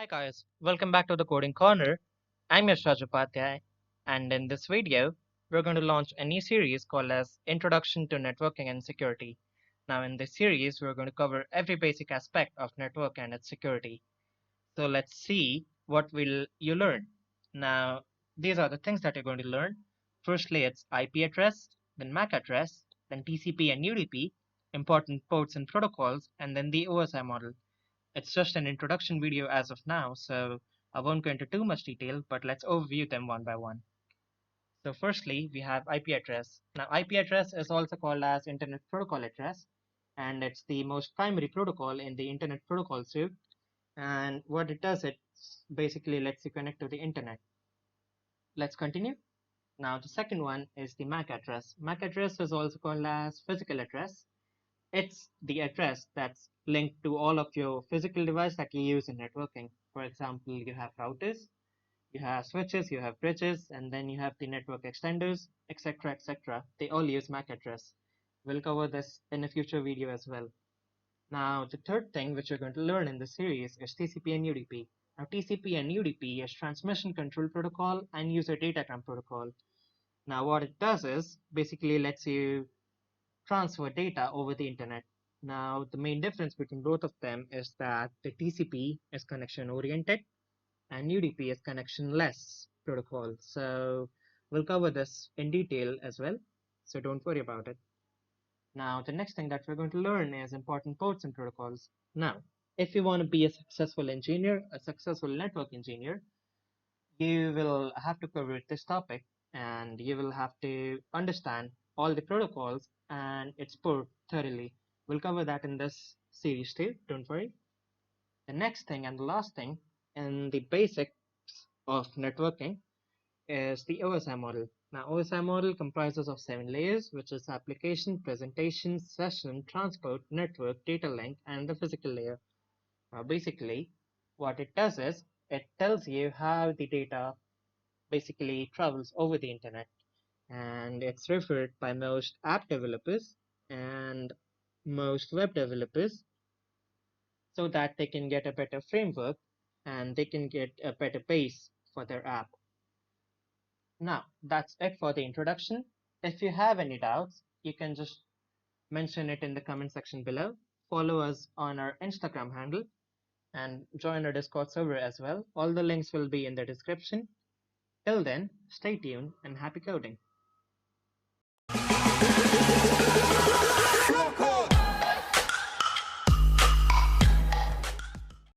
Hi guys, welcome back to the Coding Corner. I'm Yashraj Upadhyay, and in this video, we're going to launch a new series called as Introduction to Networking and Security. Now in this series, we're going to cover every basic aspect of network and its security. So let's see what will you learn. Now, these are the things that you're going to learn. Firstly, it's IP address, then MAC address, then TCP and UDP, important ports and protocols, and then the OSI model. It's just an introduction video as of now, so I won't go into too much detail, but let's overview them one by one. So firstly, we have IP address. Now, IP address is also called as Internet Protocol address, and it's the most primary protocol in the Internet Protocol suite. And what it does, it basically lets you connect to the Internet. Let's continue. Now, the second one is the MAC address. MAC address is also called as physical address. It's the address that's linked to all of your physical device that you use in networking. For example, you have routers, you have switches, you have bridges, and then you have the network extenders, etc., etc. They all use MAC address. We'll cover this in a future video as well. Now, the third thing which we're going to learn in this series is TCP and UDP. Now, TCP and UDP is Transmission Control Protocol and User Datagram Protocol. Now, what it does is basically lets you transfer data over the internet. Now, the main difference between both of them is that the TCP is connection oriented and UDP is connectionless protocol. So we'll cover this in detail as well. So don't worry about it. Now, the next thing that we're going to learn is important ports and protocols. Now, if you want to be a successful engineer, a successful network engineer, you will have to cover this topic and you will have to understand all the protocols and its port thoroughly. We'll cover that in this series too, don't worry. The next thing and the last thing in the basics of networking is the OSI model. Now, OSI model comprises of 7 layers, which is application, presentation, session, transport, network, data link, and the physical layer. Now, basically, what it does is it tells you how the data basically travels over the internet, and it's referred by most app developers and most web developers so that they can get a better framework and they can get a better base for their app. Now, that's it for the introduction. If you have any doubts, you can just mention it in the comment section below. Follow us on our Instagram handle and join our Discord server as well. All the links will be in the description. Till then, stay tuned and happy coding.